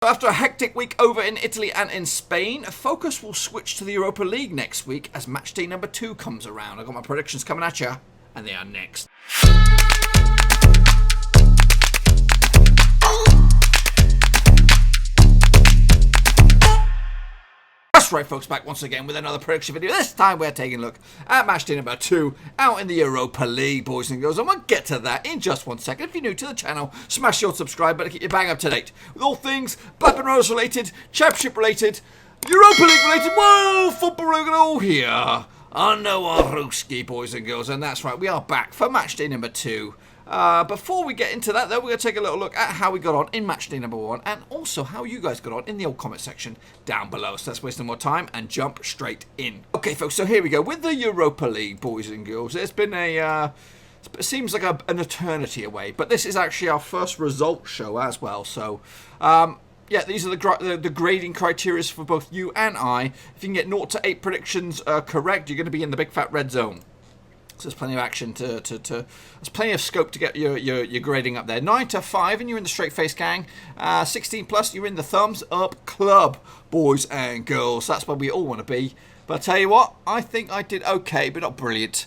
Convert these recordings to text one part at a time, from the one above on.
After a hectic week over in Italy and in Spain, focus will switch to the Europa League next week as matchday number 2 comes around. I've got my predictions coming at you, and they are next. That's right, folks, back once again with another prediction video. This time we're taking a look at matchday number 2 out in the Europa League, boys and girls. And we'll get to that in just 1 second. If you're new to the channel, smash your subscribe button to keep you bang up to date with all things Blackburn Rovers related, Championship related, Europa League related, whoa, football related, all here under our Ruski, boys and girls. And that's right, we are back for matchday number 2. Before we get into that, though, we're going to take a little look at how we got on in matchday number 1 and also how you guys got on in the old comment section down below. So let's waste no more time and jump straight in. Okay, folks, so here we go. With the Europa League, boys and girls, it's been it seems like an eternity away, but this is actually our first results show as well. So, yeah, these are the grading criteria for both you and I. If you can get 0 to 8 predictions correct, you're going to be in the big fat red zone. So there's plenty of action there's plenty of scope to get your grading up there. 9 to 5 and you're in the straight face gang. 16 plus, you're in the thumbs up club, boys and girls. That's where we all want to be. But I tell you what, I think I did okay, but not brilliant.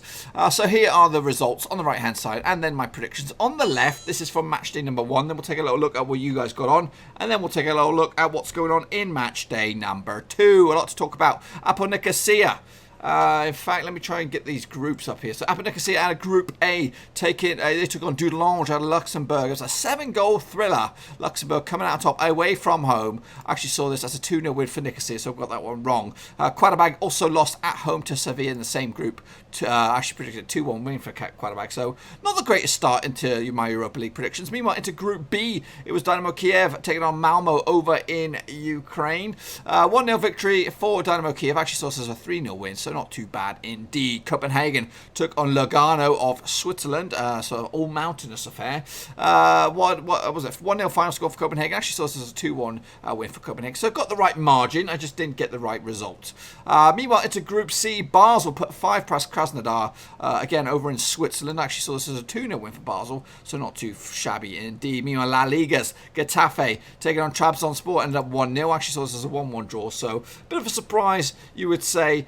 So here are the results on the right hand side, and then my predictions on the left. This is from matchday number 1. Then we'll take a little look at what you guys got on, and then we'll take a little look at what's going on in matchday number 2. A lot to talk about. APOEL Nikosia. In fact, let me try and get these groups up here. So, APOEL Nikosia out of Group A, they took on Dudelange out of Luxembourg. It was a 7-goal thriller. Luxembourg coming out top away from home. I actually saw this as a 2-0 win for Nikosia, so I've got that one wrong. Qarabağ also lost at home to Sevilla in the same group. I actually predicted a 2-1 win for Qarabağ, so not the greatest start into my Europa League predictions. Meanwhile, into Group B, it was Dinamo Kiev taking on Malmö over in Ukraine. 1-0 victory for Dinamo Kiev. I actually saw this as a 3-0 win, so not too bad indeed. Copenhagen took on Lugano of Switzerland, so all mountainous affair. What was it? 1-0 final score for Copenhagen. Actually saw this as a 2-1 win for Copenhagen, so got the right margin. I just didn't get the right result. Meanwhile, into Group C, Basel put 5 past Krasnodar, again over in Switzerland. I actually saw this as a 2-0 win for Basel, so not too shabby indeed. Meanwhile, La Liga's Getafe taking on Trabzonspor ended up 1-0. I actually saw this as a 1-1 draw, so a bit of a surprise, you would say,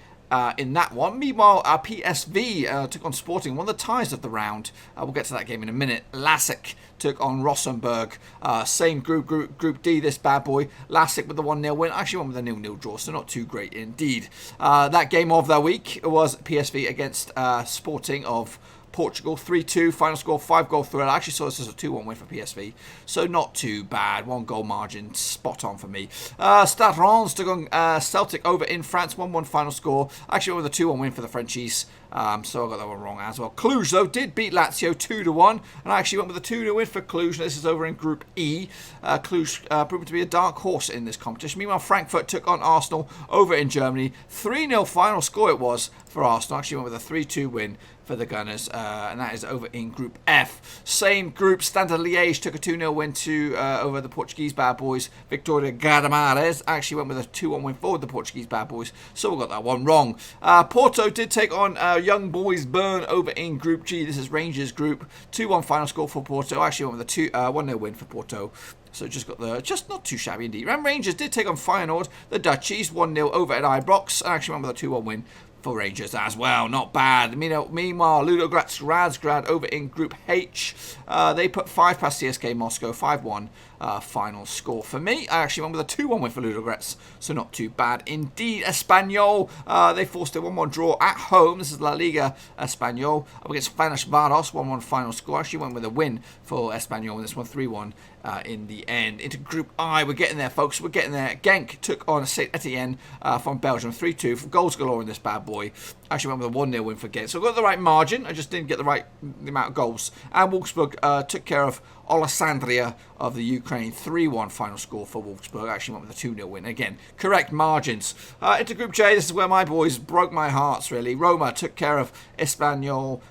in that one. Meanwhile, PSV took on Sporting, one of the ties of the round. We'll get to that game in a minute. LASK took on Rosenborg. Same group D, this bad boy. LASK with the 1-0 win. Actually went with a 0-0 draw, so not too great indeed. That game of the week was PSV against Sporting of Portugal, 3-2, final score, 5-goal thriller. I actually saw this as a 2-1 win for PSV, so not too bad. 1-goal margin, spot on for me. Stade Rennes took on Celtic over in France, 1-1 final score. I actually went with a 2-1 win for the Frenchies, so I got that one wrong as well. Cluj, though, did beat Lazio 2-1, and I actually went with a 2-0 win for Cluj. This is over in Group E. Cluj proved to be a dark horse in this competition. Meanwhile, Frankfurt took on Arsenal over in Germany. 3-0 final score it was for Arsenal. I actually went with a 3-2 win for the Gunners, and that is over in Group F. Same group, Standard Liège took a 2-0 win over the Portuguese bad boys. Vitória Guimarães actually went with a 2-1 win for the Portuguese bad boys, so we got that one wrong. Porto did take on Young Boys Bern over in Group G. This is Rangers group. 2-1 final score for Porto. I actually went with a 1-0 win for Porto. So just not too shabby indeed. And Rangers did take on Feyenoord, the Dutchies, 1-0 over at Ibrox. I actually went with a 2-1 win for Rangers as well, not bad. Meanwhile, Ludogorets Razgrad over in Group H, they put 5 past CSK Moscow, 5-1 final score for me. I actually went with a 2-1 win for Ludogorets, so not too bad indeed. Espanyol, they forced a 1-1 draw at home. This is La Liga Espanyol up against Spanish Varos, 1-1 final score. I actually went with a win for Espanyol in this one, 3-1 in the end. Into Group I, we're getting there, folks. We're getting there. Genk took on Saint-Étienne from Belgium, 3-2. Goals galore in this bad boy. I actually went with a 1-0 win for Genk. So I got the right margin. I just didn't get the amount of goals. And Wolfsburg took care of Alessandria of the Ukraine, 3-1 final score for Wolfsburg. I actually went with a 2-0 win. Again, correct margins. Into Group J, this is where my boys broke my hearts, really. Roma took care of Espanyol,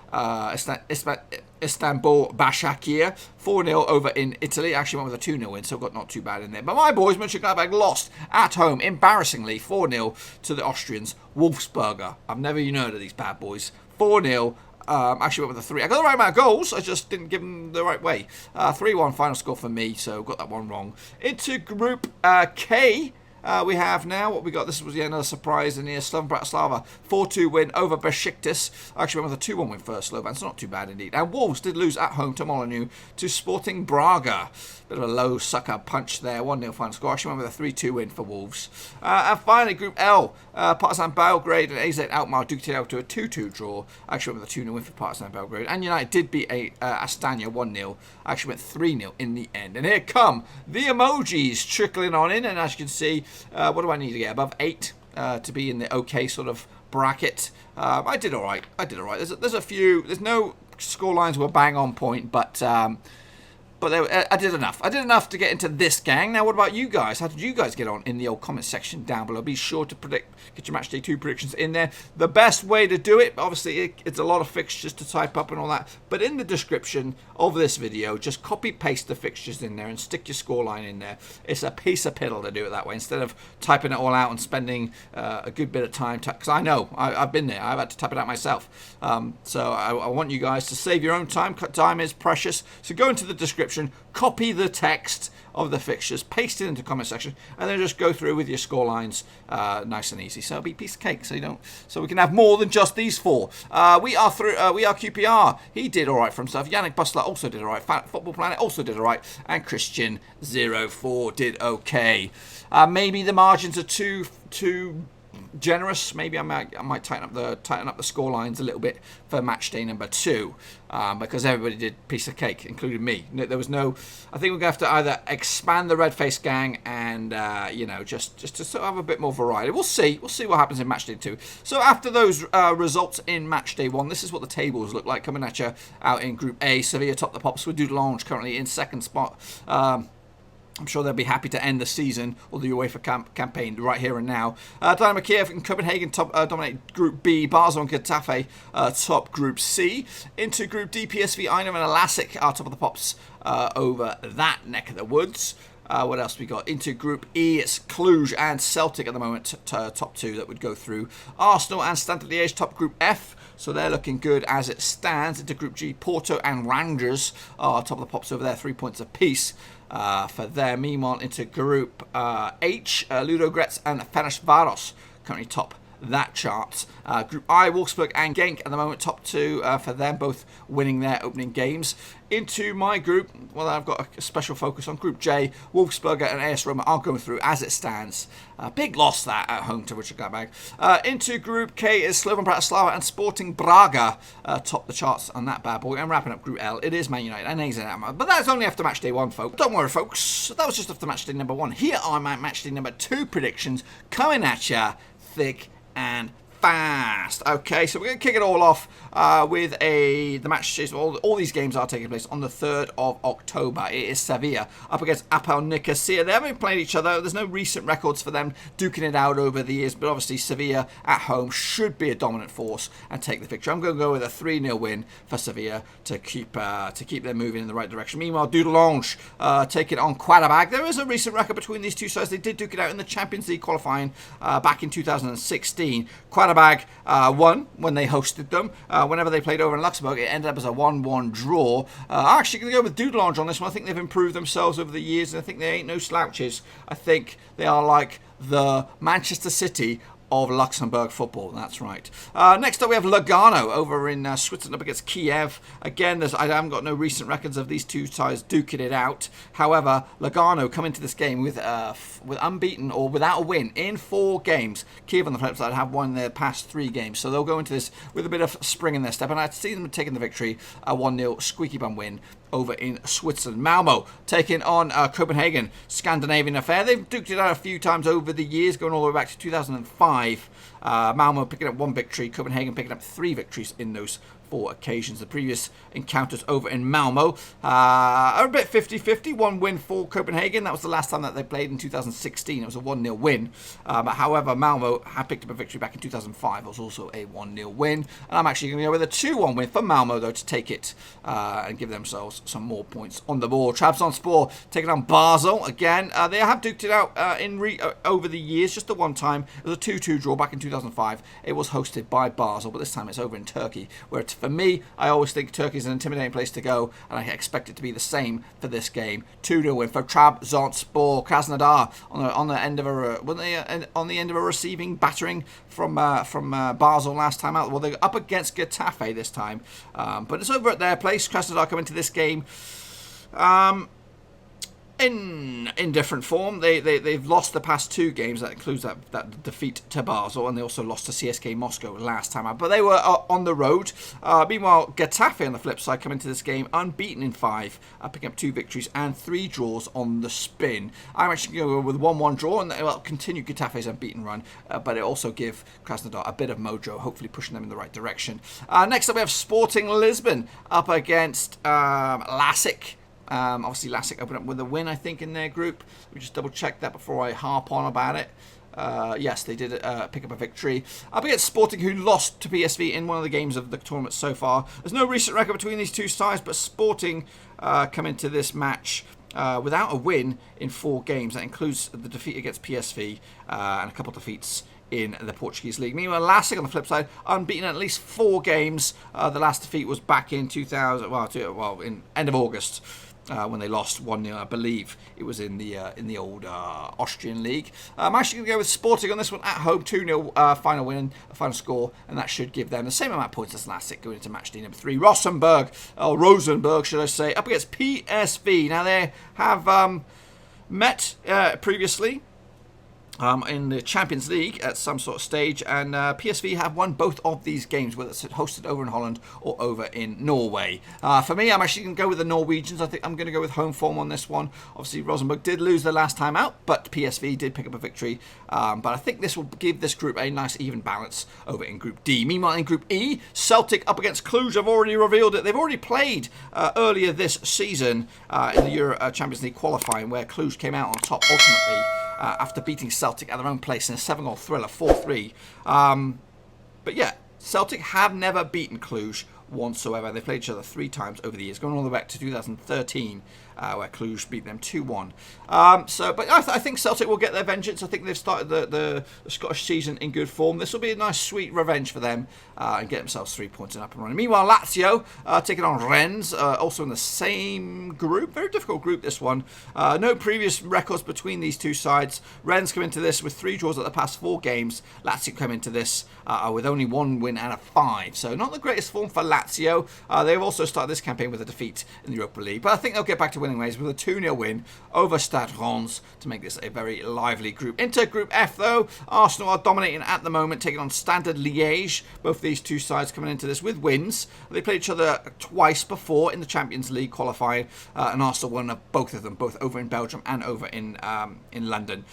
Istanbul Başakşehir, 4-0 over in Italy. I actually went with a 2-0 win, so got not too bad in there. But my boys, Mönchengladbach, lost at home, embarrassingly, 4-0 to the Austrians, Wolfsberger. I've never even heard of these bad boys. 4-0 Actually went with a 3. I got the right amount of goals, I just didn't give them the right way. 3-1 final score for me, so got that one wrong. Into Group K. We have now, what we got, this was another surprise in here, Slovan Bratislava, 4-2 win over Besiktas. Actually went with a 2-1 win for Slovan, so not too bad indeed. And Wolves did lose at home to Molyneux to Sporting Braga. Bit of a low sucker punch there, 1-0 final score. Actually went with a 3-2 win for Wolves. And finally, Group L, Partizan Belgrade and AZ Alkmaar duked it out to a 2-2 draw. Actually went with a 2-0 win for Partizan Belgrade. And United did beat Astana 1-0. Actually went 3-0 in the end. And here come the emojis trickling on in, and as you can see, what do I need to get? Above 8 to be in the okay sort of bracket. I did all right. There's a few. There's no score lines were bang on point, but I did enough. I did enough to get into this gang. Now, what about you guys? How did you guys get on in the old comment section down below? Be sure to get your Matchday 2 predictions in there. The best way to do it, obviously, it's a lot of fixtures to type up and all that, but in the description of this video, just copy-paste the fixtures in there and stick your scoreline in there. It's a piece of piddle to do it that way, instead of typing it all out and spending a good bit of time, because I know, I've been there. I've had to type it out myself. So I want you guys to save your own time. Time is precious. So go into the description, copy the text of the fixtures, paste it into the comment section, and then just go through with your score lines, nice and easy. So it'll be a piece of cake. So we can have more than just these 4. We are QPR. He did all right for himself. Yannick Bustler also did all right. Football Planet also did all right, and Christian04 did okay. Maybe the margins are too generous. Maybe I might tighten up the score lines a little bit for match day number 2, because everybody did piece of cake, including me. There was no. I think we're gonna have to either expand the red face gang and just to sort of have a bit more variety. We'll see what happens in match day 2. So after those results in match day 1, this is what the tables look like coming at you out in Group A. Sevilla top the pops with Dudelange currently in second spot. I'm sure they'll be happy to end the season or the UEFA campaign right here and now. Dinamo Kiev and Copenhagen dominate Group B. Basel and Getafe top Group C. Into Group D, PSV Eindhoven and LASK are top of the pops over that neck of the woods. What else we got? Into Group E, it's Cluj and Celtic at the moment, top 2 that would go through. Arsenal and Standard Liège top Group F, so they're looking good as it stands. Into Group G, Porto and Rangers are top of the pops over there, 3 points apiece for them. Meanwhile, into Group H, Ludogorets and Ferencváros currently top that chart. Group I, Wolfsburg and Genk at the moment top 2 for them, both winning their opening games. Into my group, well, I've got a special focus on Group J. Wolfsburg and AS Roma are going through as it stands. Big loss that at home to Richard Qarabağ. Into Group K is Slovan Bratislava and Sporting Braga top the charts on that bad boy. And wrapping up Group L, it is Man United and AZ Alkmaar. But that's only after match day 1, folks. Don't worry, folks. That was just after match day number 1. Here are my match day number 2 predictions coming at ya thick and fast. Okay, so we're going to kick it all off with the match. All these games are taking place on the 3rd of October. It is Sevilla up against APOEL Nikosia. They haven't played each other. There's no recent records for them duking it out over the years, but obviously Sevilla at home should be a dominant force and take the victory. I'm going to go with a 3-0 win for Sevilla to keep them moving in the right direction. Meanwhile, Dudelange taking on Qarabağ. There is a recent record between these two sides. They did duke it out in the Champions League qualifying back in 2016. Qarabağ won when they hosted them. Whenever they played over in Luxembourg, it ended up as a 1-1 draw. I'm actually going to go with Dudelange on this one. I think they've improved themselves over the years, and I think they ain't no slouches. I think they are like the Manchester City of Luxembourg football. That's right. Next up, we have Lugano over in Switzerland up against Kiev. Again, I haven't got no recent records of these two sides duking it out. However, Lugano come into this game with unbeaten or without a win in 4 games. Kiev on the flip side have won their past 3 games, so they'll go into this with a bit of spring in their step. And I'd see them taking the victory, a 1-0 squeaky bum win over in Switzerland. Malmö taking on Copenhagen. Scandinavian affair. They've duked it out a few times over the years, going all the way back to 2005. Malmö picking up 1 victory. Copenhagen picking up 3 victories in those 4 occasions. The previous encounters over in Malmö are a bit 50-50. 1 win for Copenhagen. That was the last time that they played in 2016. It was a 1-0 win. However, Malmö had picked up a victory back in 2005. It was also a 1-0 win. And I'm actually going to go with a 2-1 win for Malmö, though, to take it and give themselves some more points on the board. Trabzonspor taking on Basel. Again, they have duked it out over the years. Just the one time. It was a 2-2 draw back in 2005. It was hosted by Basel, but this time it's over in Turkey, where For me, I always think Turkey is an intimidating place to go, and I expect it to be the same for this game. 2-0 win for Trabzonspor. Krasnodar on the end of a receiving battering from Basel last time out. Well, they're up against Getafe this time, but it's over at their place. Krasnodar come into this game in different form. They've lost the past 2 games. That includes that defeat to Basel, and they also lost to CSK Moscow last time out. But they were on the road. Meanwhile, Getafe on the flip side come into this game unbeaten in 5, picking up 2 victories and 3 draws on the spin. I'm actually going to go with 1-1 draw, and they'll continue Getafe's unbeaten run, but it also give Krasnodar a bit of mojo, hopefully pushing them in the right direction. Next up, we have Sporting Lisbon up against LASK. Obviously, LASK opened up with a win, I think, in their group. We just double-check that before I harp on about it. Yes, they did pick up a victory. Up against Sporting, who lost to PSV in one of the games of the tournament so far. There's no recent record between these two sides, but Sporting come into this match without a win in 4 games. That includes the defeat against PSV and a couple of defeats in the Portuguese league. Meanwhile, LASK on the flip side, unbeaten at least 4 games. The last defeat was back in in end of August. When they lost 1-0, I believe it was in the old Austrian league. I'm actually going to go with Sporting on this one at home, 2-0 final score, and that should give them the same amount of points as LASK going into matchday number 3. Rosenborg, should I say, up against PSV. Now they have met previously in the Champions League at some sort of stage, and PSV have won both of these games, whether it's hosted over in Holland or over in Norway. For me, I'm actually going to go with the Norwegians. I think I'm going to go with home form on this one. Obviously, Rosenborg did lose the last time out, but PSV did pick up a victory. But I think this will give this group a nice even balance over in Group D. Meanwhile, in Group E, Celtic up against Cluj. I've already revealed it. They've already played earlier this season in the Euro Champions League qualifying, where Cluj came out on top ultimately. After beating Celtic at their own place in a 7-goal thriller, 4-3. But yeah, Celtic have never beaten Cluj whatsoever. They played each other 3 times over the years, going all the way back to 2013, where Cluj beat them 2-1. But I think Celtic will get their vengeance. I think they've started the Scottish season in good form. This will be a nice, sweet revenge for them and get themselves 3 points and up and running. Meanwhile, Lazio taking on Rennes, also in the same group. Very difficult group, this one. No previous records between these two sides. Rennes come into this with 3 draws at the past 4 games. Lazio come into this with only 1 win out of 5. So not the greatest form for Lazio. They've also started this campaign with a defeat in the Europa League. But I think they'll get back to winning ways with a 2-0 win over Stade Reims to make this a very lively group. Into Group F, though, Arsenal are dominating at the moment, taking on Standard Liège. Both these two sides coming into this with wins. They played each other twice before in the Champions League qualifying, and Arsenal won both of them, both over in Belgium and over in London.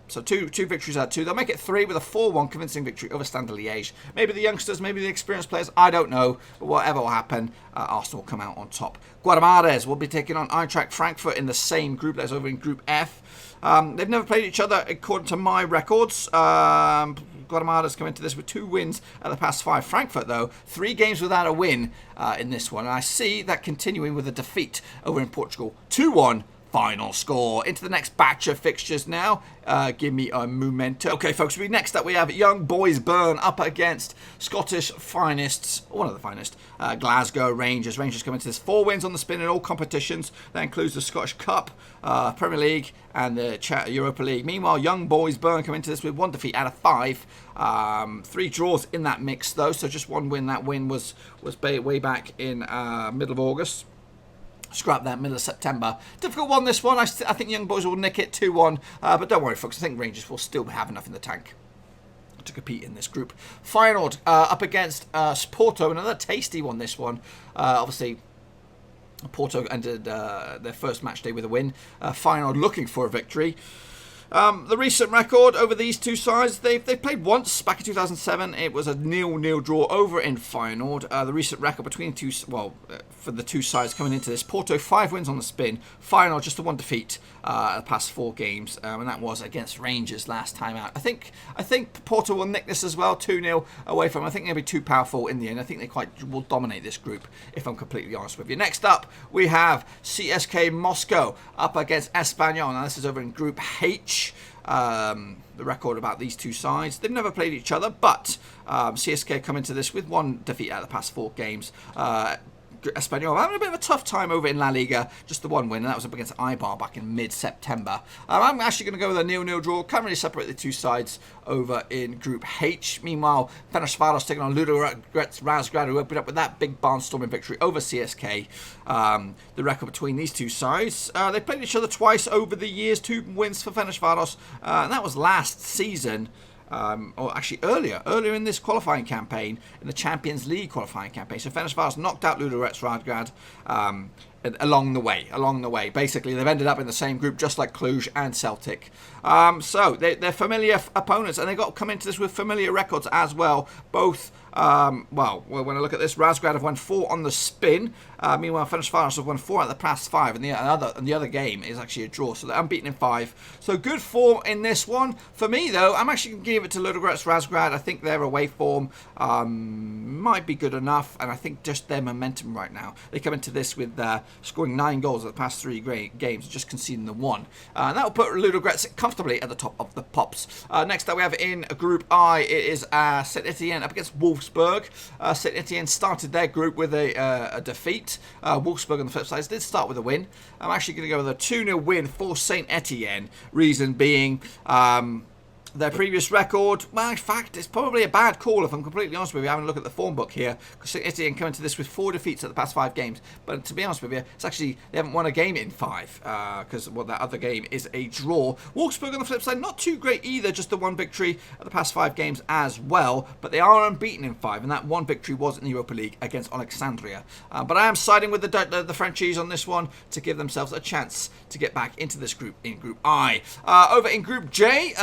So two victories out of 2. They'll make it 3 with a 4-1 convincing victory over Standard Liège. Maybe the youngsters, maybe the experienced players, I don't know. But whatever will happen, Arsenal will come out on top. Guimarães will be taking on Eintracht Frankfurt in the same group. That's over in Group F. They've never played each other according to my records. Guimarães come into this with 2 wins at the past 5. Frankfurt, though, 3 games without a win in this one. And I see that continuing with a defeat over in Portugal. 2-1. Final score. Into the next batch of fixtures now. Give me a memento. Okay, folks, next up we have Young Boys Byrne up against Scottish finest, one of the finest, Glasgow Rangers. Rangers come into this 4 wins on the spin in all competitions. That includes the Scottish Cup, Premier League, and the Europa League. Meanwhile, Young Boys Byrne come into this with 1 defeat out of 5. 3 draws in that mix, though, so just 1 win. That win was way back in middle of August. Scrap that, middle of September. Difficult one, this one. I think Young Boys will nick it 2-1. But don't worry, folks. I think Rangers will still have enough in the tank to compete in this group. Feyenoord up against Porto. Another tasty one, this one. Obviously, Porto ended their first match day with a win. Feyenoord looking for a victory. The recent record over these two sides, they've played once back in 2007. It was a 0-0 draw over in Feyenoord. The recent record between for the two sides coming into this, Porto 5 wins on the spin, Feyenoord just a 1 defeat the past 4 games, and that was against Rangers last time out. I think Porto will nick this as well, 2-0 away from them. I think they'll be too powerful in the end. I think they will dominate this group, if I'm completely honest with you. Next up, we have CSK Moscow up against Espanyol. Now this is over in Group H. match the record about these two sides. They've never played each other, but CSK come into this with one defeat out of the past 4 games. Espanyol having a bit of a tough time over in La Liga, just the one win, and that was up against Eibar back in mid-September. I'm actually going to go with a 0-0 draw. Can't really separate the two sides over in Group H. Meanwhile, Fenerbahce taking on Ludogorets Razgrad, who opened up with that big barnstorming victory over CSK. The record between these two sides, they played each other twice over the years. 2 wins for Fenerbahce, and that was last season. Or actually earlier in this qualifying campaign, in the Champions League qualifying campaign. So Fenerbahce knocked out Ludogorets Razgrad along the way. Basically, they've ended up in the same group, just like Cluj and Celtic. So they're familiar opponents, and they've got to come into this with familiar records as well. Both, well, when I look at this, Razgrad have won 4 on the spin. Meanwhile, Fenerbahce have won 4 out of the past 5, and the other game is actually a draw, so they're unbeaten in 5. So good form in this one. For me, though, I'm actually going to give it to Ludogorets Razgrad. I think their away form might be good enough, and I think just their momentum right now. They come into this with scoring 9 goals in the past 3 games, just conceding the 1. And that will put Ludogorets comfortably at the top of the pops. Next up, we have in Group I, it is Saint-Étienne up against Wolfsburg. Saint-Étienne started their group with a defeat. Wolfsburg on the flip side did start with a win. I'm actually going to go with a 2-0 win for Saint-Étienne. Reason being, their previous record, well, in fact, it's probably a bad call if I'm completely honest with you, having a look at the form book here, because Saint-Étienne come into this with 4 defeats at the past 5 games, but to be honest with you, it's actually, they haven't won a game in 5, because that other game is a draw. Wolfsburg on the flip side, not too great either, just the 1 victory at the past 5 games as well, but they are unbeaten in 5, and that 1 victory was in the Europa League against Alexandria. But I am siding with the Frenchies on this one to give themselves a chance to get back into this group in Group I. Over in Group J,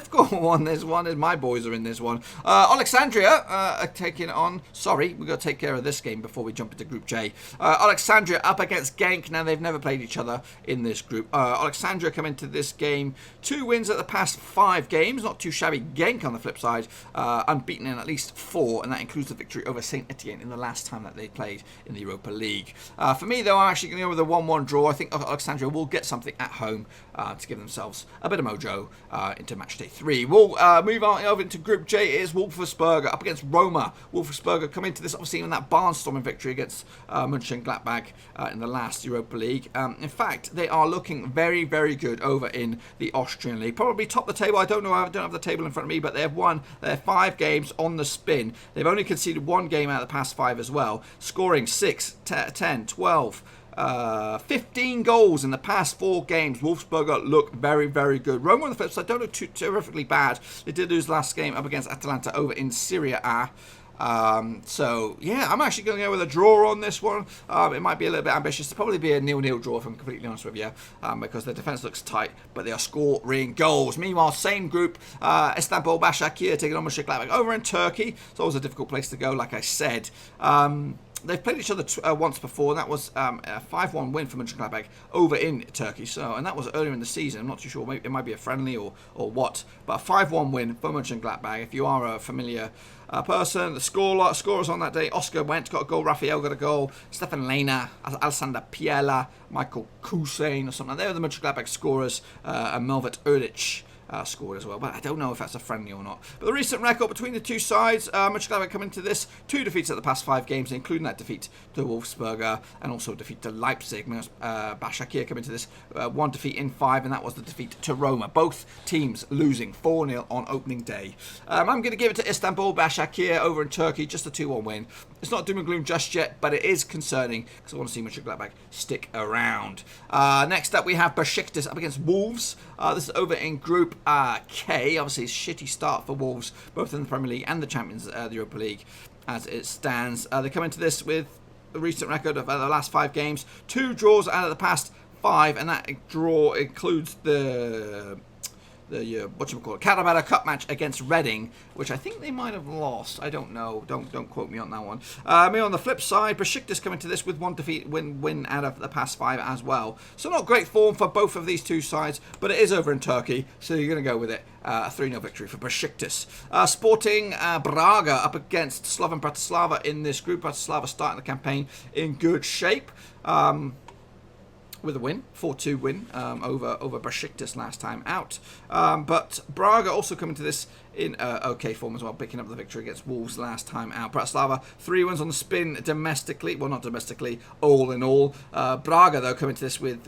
difficult one this one, and my boys are in this one. Alexandria are taking on, sorry, we've got to take care of this game before we jump into Group J. Alexandria up against Genk. Now, they've never played each other in this group. Alexandria come into this game 2 wins at the past 5 games, not too shabby. Genk on the flip side, unbeaten in at least 4, and that includes the victory over Saint-Étienne in the last time that they played in the Europa League. For me, though, I'm actually going to go with a 1-1 draw. I think Alexandria will get something at home to give themselves a bit of mojo into Matchday 3. We'll move on over into Group J. It is Wolfsburg up against Roma. Wolfsburg come into this obviously in that barnstorming victory against Mönchengladbach in the last Europa League. In fact, they are looking very, very good over in the Austrian League. Probably top of the table. I don't know. I don't have the table in front of me, but they have won their 5 games on the spin. They've only conceded 1 game out of the past 5 as well, scoring 6, 10, 12. 15 goals in the past 4 games. Wolfsburg look very, very good. Roma on the flip side don't look too terrifically bad. They did lose last game up against Atalanta over in Serie A. So, yeah, I'm actually going to go with a draw on this one. It might be a little bit ambitious. It'll probably be a 0-0 draw if I'm completely honest with you, because the defence looks tight, but they are scoring goals. Meanwhile, same group, Istanbul Başakşehir taking on Mönchengladbach over in Turkey. It's always a difficult place to go, like I said. They've played each other once before, and that was a 5-1 win for Mönchengladbach over in Turkey. So, and that was earlier in the season. I'm not too sure. Maybe it might be a friendly or what. But a 5-1 win for Mönchengladbach. If you are a familiar person, the scorers on that day: Oscar Wendt got a goal, Rafael got a goal, Stefan Lehner, Alexander Piela, Michael Kusain or something. They were the Mönchengladbach scorers, and Melvert Erlich scored as well, but I don't know if that's a friendly or not. But the recent record between the two sides, Mönchengladbach come into this 2 defeats at the past 5 games, including that defeat to Wolfsburg and also defeat to Leipzig. Başakşehir come into this 1 defeat in 5, and that was the defeat to Roma. Both teams losing 4-0 on opening day. I'm going to give it to Istanbul Başakşehir over in Turkey, just a 2-1 win. It's not doom and gloom just yet, but it is concerning because I want to see Mönchengladbach stick around. Next up, we have Besiktas up against Wolves. This is over in Group K. Obviously, it's a shitty start for Wolves, both in the Premier League and the Champions, the Europa League, as it stands. They come into this with a recent record of the last 5 games, 2 draws out of the past 5, and that draw includes the Qarabağ Cup match against Reading, which I think they might have lost. I don't know. Don't quote me on that one. Me on the flip side, Besiktas coming to this with 1 defeat, win out of the past 5 as well. So not great form for both of these two sides, but it is over in Turkey, so you're going to go with it. A 3-0 victory for Besiktas. Sporting Braga up against Slovan Bratislava in this group. Bratislava starting the campaign in good shape. with a win, 4-2 win over Besiktas last time out. But Braga also coming to this in okay form as well, picking up the victory against Wolves last time out. Bratislava, 3 wins on the spin domestically. Well, not domestically, all in all. Braga, though, coming to this with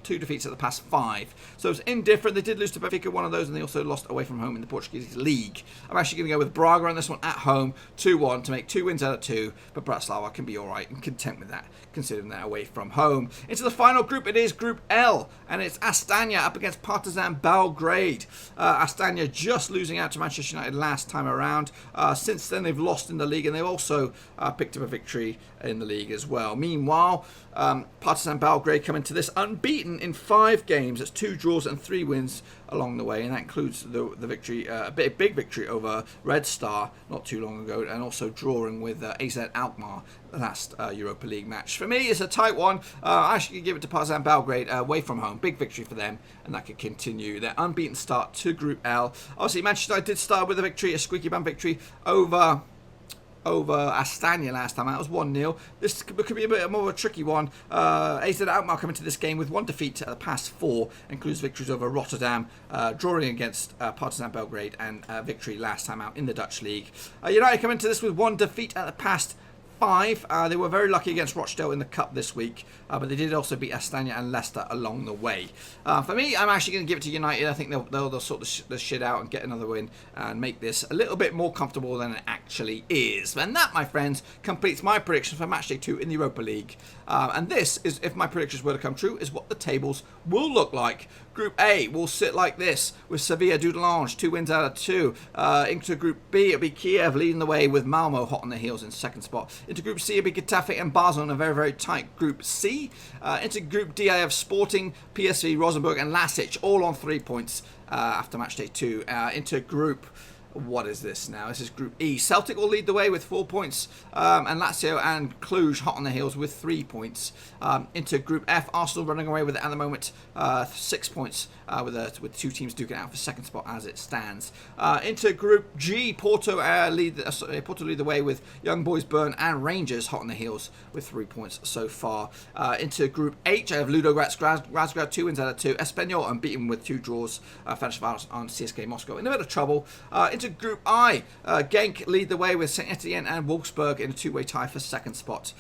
2 defeats at the past 5. So it's indifferent. They did lose to Benfica, one of those, and they also lost away from home in the Portuguese league. I'm actually going to go with Braga on this one at home, 2-1, to make 2 wins out of 2. But Bratislava can be all right and content with that, considering they're away from home. Into the final group, it is Group L, and it's Astana up against Partizan Belgrade. Astana just losing out to Manchester United last time around. Since then, they've lost in the league, and they've also picked up a victory in the league as well. Meanwhile, Partizan Belgrade come into this unbeaten in 5 games. That's 2 draws and 3 wins along the way, and that includes the victory, a big victory over Red Star not too long ago, and also drawing with AZ Alkmaar last Europa League match. For me, it's a tight one. I actually give it to Partizan Belgrade away from home. Big victory for them, and that could continue their unbeaten start to Group L. Obviously, Manchester United did start with a victory, a squeaky bum victory over Astana last time out. It was 1-0. This could be a bit more of a tricky one. AZ Alkmaar coming to this game with 1 defeat at the past 4, includes victories over Rotterdam, drawing against Partizan Belgrade, and victory last time out in the Dutch league. United coming to this with 1 defeat at the past 5. They were very lucky against Rochdale in the Cup this week, but they did also beat Astana and Leicester along the way. For me, I'm actually going to give it to United. I think they'll sort the shit out and get another win and make this a little bit more comfortable than it actually is. And that, my friends, completes my predictions for Matchday 2 in the Europa League. And this is, if my predictions were to come true, is what the tables will look like. Group A will sit like this, with Sevilla, Dudelange, 2 wins out of 2. Into Group B, it'll be Kiev leading the way with Malmö hot on the heels in second spot. Into Group C, it'll be Getafe and Basel in a very, very tight Group C. Into Group D, I have Sporting, PSV, Rosenborg and LASK, all on 3 points after Matchday 2. Into Group... What is this now? This is Group E. Celtic will lead the way with 4 points, and Lazio and Cluj hot on the heels with 3 points. Into Group F, Arsenal running away with it at the moment, 6 points, with 2 teams duking out for second spot as it stands. Into Group G, Porto lead the way with Young Boys Bern and Rangers hot on the heels with 3 points so far. Into Group H, I have Ludogorets Razgrad, 2 wins out of 2. Espanyol unbeaten with 2 draws. Fenerbahce on CSK Moscow in a bit of trouble. Into Group I, Genk lead the way with Saint-Étienne and Wolfsburg in a 2-way tie for second spot.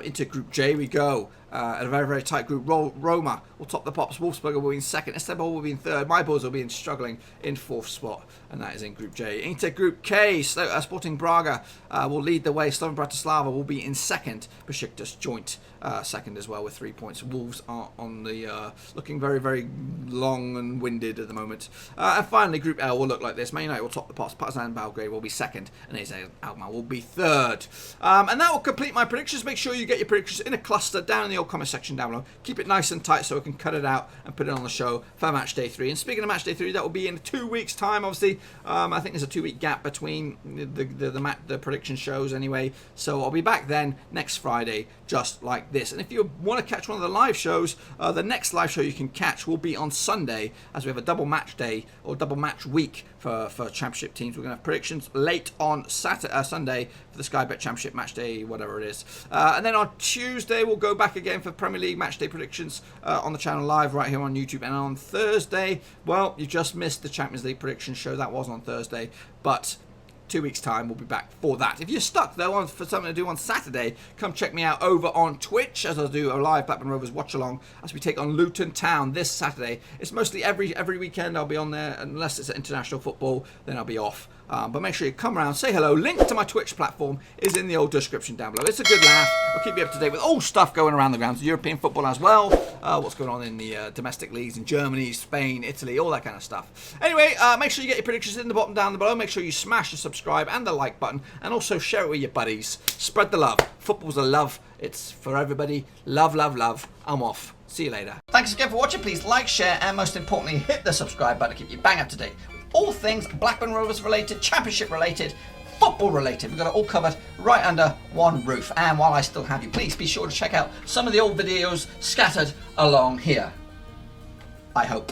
Into Group J we go. At a very, very tight group. Roma will top the pops. Wolfsburg will be in second. Istanbul will be in third. My boys will be struggling in 4th spot, and that is in Group J. Into Group K, Sporting Braga will lead the way. Slovan Bratislava will be in second. Besiktas joint second as well with 3 points. Wolves are on the looking very, very long and winded at the moment. And finally, Group L will look like this. Man United will top the pops. Partizan Belgrade will be second, and AZ Alkmaar will be third. And that will complete my predictions. Make sure you get your predictions in a cluster down in the comment section down below. Keep it nice and tight so I can cut it out and put it on the show for Matchday 3. And speaking of Matchday 3, that will be in 2 weeks' time. Obviously, I think there's a 2-week gap between the prediction shows anyway. So I'll be back then next Friday, just like this. And if you want to catch one of the live shows, the next live show you can catch will be on Sunday, as we have a double match day or double match week for championship teams. We're going to have predictions late on Sunday for the Sky Bet Championship match day, whatever it is. And then on Tuesday, we'll go back again for Premier League match day predictions on the channel live right here on YouTube. And on Thursday, well, you just missed the Champions League prediction show. That was on Thursday, but 2 weeks' time, we'll be back for that. If you're stuck, though, for something to do on Saturday, come check me out over on Twitch, as I'll do a live Blackburn Rovers watch-along as we take on Luton Town this Saturday. It's mostly every weekend I'll be on there, unless it's international football, then I'll be off. But make sure you come around, say hello. Link to my Twitch platform is in the old description down below. It's a good laugh. I'll keep you up to date with all stuff going around the grounds, European football as well, what's going on in the domestic leagues in Germany, Spain, Italy, all that kind of stuff. Anyway, make sure you get your predictions in the bottom down below. Make sure you smash the subscribe and the like button, and also share it with your buddies. Spread the love. Football's a love. It's for everybody. Love, love, love. I'm off. See you later. Thanks again for watching. Please like, share, and most importantly, hit the subscribe button to keep you bang up to date with all things Blackburn Rovers related, championship related, football related. We've got it all covered right under one roof. And while I still have you, please be sure to check out some of the old videos scattered along here. I hope.